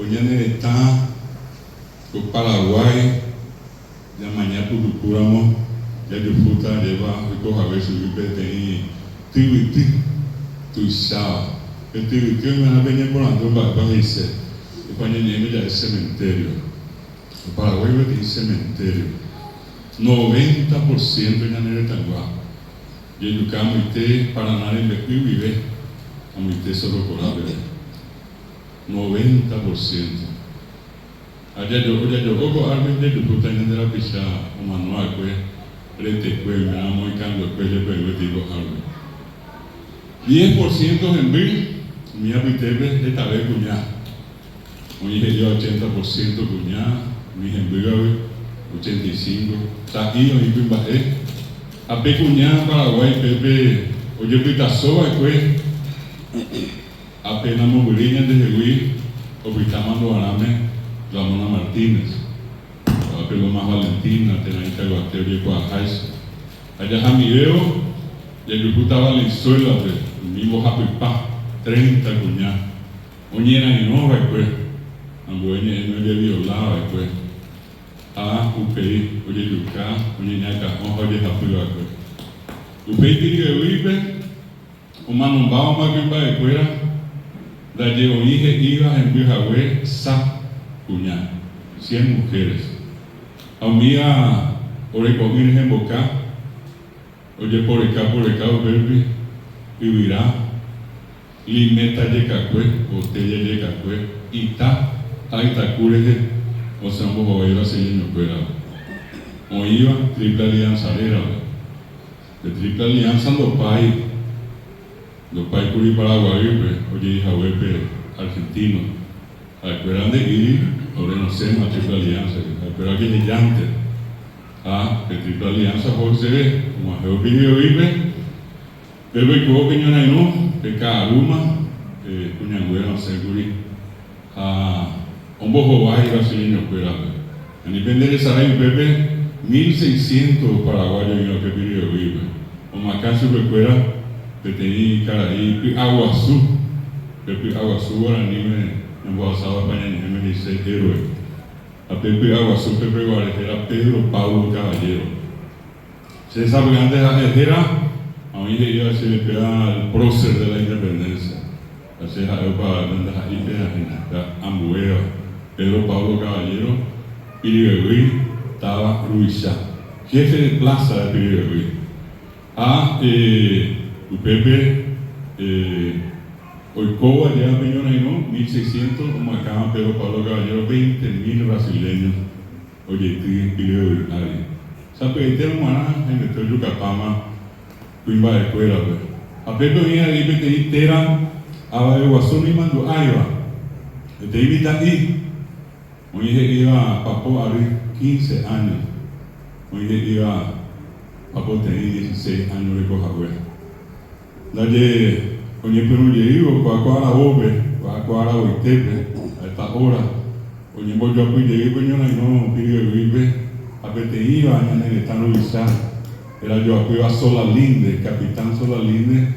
Oñane está con Paraguay, ya mañana Purucuramo, ya Yufuta lleva a ver su vipete y Tibiti, tu Sao. El Tibiti me ha venido por andar para dice, y cuando llegue ya es cementerio. El Paraguay es cementerio. 90% ya no es tan guapo. Y el Yucamo y te para nadie me vive, a mi te solo por la verdad. 90%. Allá yo poco algo de tu puta en la picha o manual pues rete pues me amo y cambio pues le pego digo algo 10% en mil mi habitable de tal vez cuñá hoy dije yo 80% cuñá mi embriague 85 está ahí hoy bien bajé a pe cuñá Paraguay pepe oye pita soba pues apenas mobiliña de Jehuí o pitamando arame Ramona Martínez, la pelo más Valentina, Tenaita Guateo y Guajais. Allá Jamideo, y el Yucuta Valenzuela, el mismo Japipá, 30 cuñadas. Oñera y no, pues, Ambueña no le violaba, pues. A UPI, oye Yucá, oye Ñaca, oye Japipá, pues. UPI tiene que vivir, un manumbao más que para fuera, la Yeoije iba en Bijahue, Sa. Cuñá, 100 mujeres. A mí a Orecomir en Boca, oye por acá, Berbi, vivirá, Limeta Yecacue, Botella Yecacue, Ita, Aitacureje, o sea, un poco de brasileño fuera. O iba, Triple Alianza era, de Triple Alianza, los países Curi Paraguay, oye, hija, argentino. Esperan de ir, ahora no sé, más Triple Alianza, esperan que le llante. Que Triple Alianza, José, como a Jeo Pidio Vive, pero y como que yo no, que Caruma, Cuñangüera, no sé, Curi, un poco bajo brasileño, esperando. A nivel de Saray, Pepe, 1.600 paraguayos en lo que Pidio Vive. O Macaso, recuerda, que tenía Caraí, Aguazú, Pepe Aguazú, ahora ni en Guasaba, España, en me dice héroe. A Pepe Aguazú, Pepe Guarez, era Pedro Pablo Caballero. Se sabe que antes era, a mí se le pega al prócer de la independencia. Así es, para tantas ahí, Ambuea, Pedro Pablo Caballero, Pirigüí, estaba Ruizá, jefe de plaza de Pirigüí. Pepe, Oicoba ya millones, ¿no? 1.600, como acá Pedro Pablo Caballero, 20.000 brasileños. Oye, Pireo y nadie. ¿Sabes? Este hermano en el Yucapama, Cuimba de Cuera, pues. A Pepe venía de IPTI Tera, a Guasón y Mando Aiva. Este invita ahí. Oye, iba a Papo a 15 años. Oye, iba a Papo tenía 16 años de Cojagüe. Dalle. Oye, pero yo cuacuara Obe, cuacuara Oitepe, a esta hora. Oye, voy yo a cuidar, coño, no, pido vive, a que te iba, en el estado Luisá. Era yo a cuidar Sola Linde, capitán Sola Linde,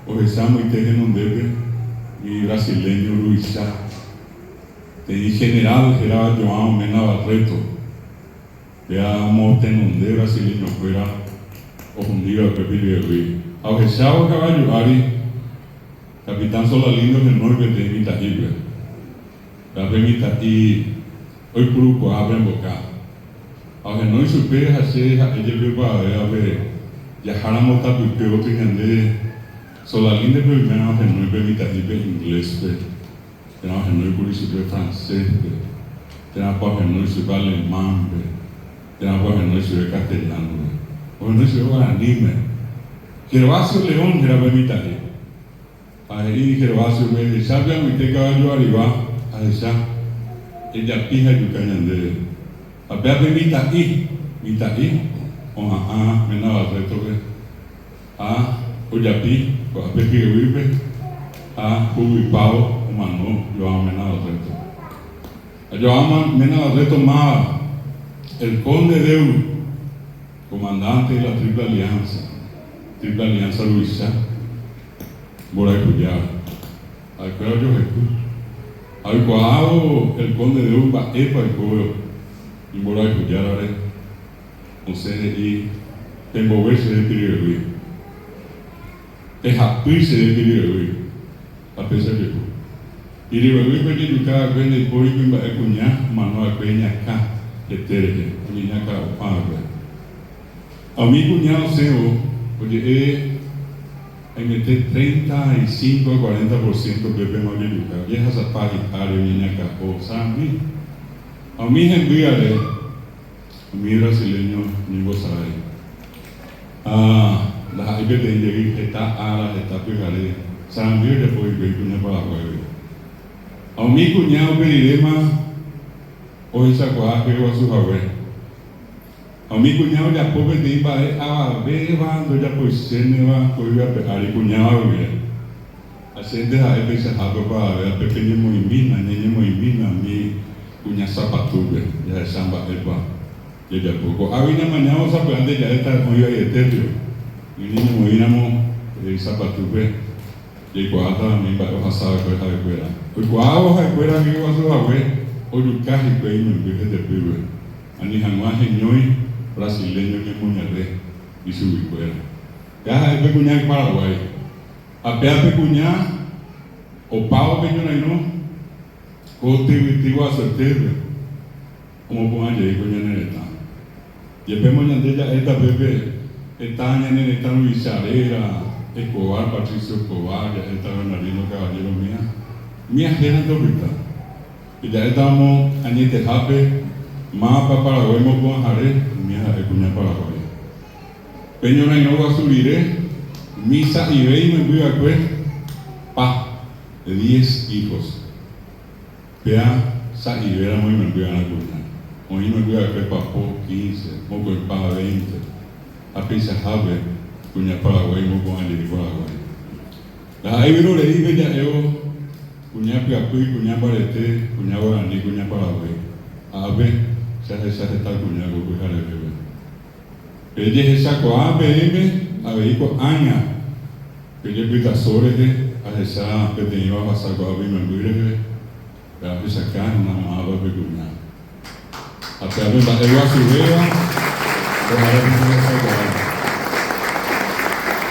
o Jesamo y Tejen Ondebe, y brasileño Luisá. Tenía general, era João Mena Barreto, era un monte brasileño, fuera, o hundido a Pepe de a Jesamo Caballo Ari. Capitán Solalindo en el norte de Mitajibe. La remita y hoy Puruco abre en boca. Aunque no supe hacer, ella prepa a ver, viajar a montar tu pego de Solalindo, pero menos en el norte de Mitajibe inglés, tenemos en el norte francés, tenemos en el norte alemán, tenemos en el norte castellano, o en el norte guaraní. Gervasio León era Mitajibe. Ahí Gervasio me dice, ¿sabe a mi te caballo arriba? A esa, ella pija y cañandere. A ver, mitaí, o me nada reto, oyapi, a ver que vive, Ubipao, o mano, yo amo me nada reto. Yo amo me nada reto más, el conde de Euro, comandante de la Triple Alianza Luisa. Bora Cuyá, al cual yo Jesús, Al cuadrado el conde de Urba epa el pueblo y mola el cuyarare o sea y envolverse de piriruí es apirse de piriruí a pesar de todo y de verdad que yo cada vez el público iba a cuñar manual peña acá de terre niña acá o padre a mi cuñado seo oye en este 35 a 40% Pepe Mauriuca, viejas a pagar niña acá o Sami. A mí envíale, a mi brasileño ni vos sabés. La gente de llegar está ara, está pegada. Sami le puede ver cuña para la jueves. A mi cuñado pedirema hoy sacó a que va a su jabé. A mi cuñado ya pobre de iba a ver cuando ya pues se me va pues a pegar y cuñado bien. Ascende a él se ha tocado a pequeño movimiento, niño movimiento mi cuña zapatube ya es samba el pa. Ya poco. A mí mañana vamos a aprender ya está muy eterno. Y niño movimiento zapatube. Y cuando mi padre pasaba pues a escuela. Pues cuando a escuela que va a su abuelo, o yo casi que me empecé de pibe. Ani jamás ñoi brasileño que muñaré y su bicuera. Ya es pecuñar en Paraguay. A pea pecuñar o pavo peñona y no. Cotivo a certeza. Como pongan allí coñana en esta. Y el pemo ya esta bebé. Esta aña en esta Luisarera, Escobar, Patricio Escobar, ya esta Bernardino Caballero mía. Mía ajena de ahorita. Y ya estamos añete jape. Más para Paraguay me puedo dejar mía cuña Paraguay. Peñona y no va a subir misa y ve y me voy a ver pa de 10 hijos. Vea sa y vera muy me voy a la cuña. Hoy me voy a ver papo 15, moco el pa 20. A pisa jabe cuña Paraguay me puedo dejar Paraguay. La hay vino le dije ya yo cuña piapuy, cuña barete, cuña guaraní, cuña Paraguay. A ver se está cuñado con el bebé. Ella es esa coa BM a vehículo aña. Ella pita sobre a esa que tenía a pasar con el bebé. Pero a sacar una mala peculiar. A través de la eva su vera, ojalá que no se